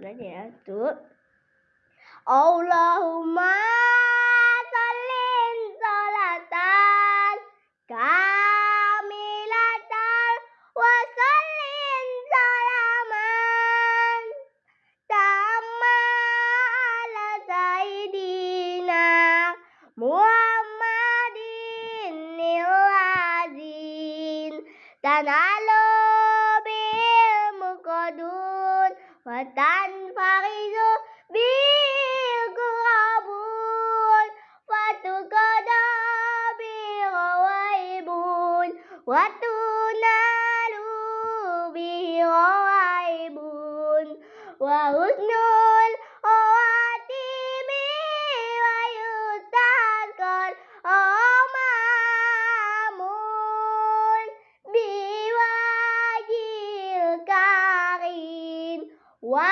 aja ya. Tuh. Allahumma sholli sholatan kamilatan wa sholli salaman tamma ala sayyidina Muhammadin nilazin tanalu bil muqadun wa tanfarizu bil kurabun wa tuqada bil rawaibun wa tunalu bil rawaibun wa husnul khawatimi wa yutaqal amamun biwajil karim wa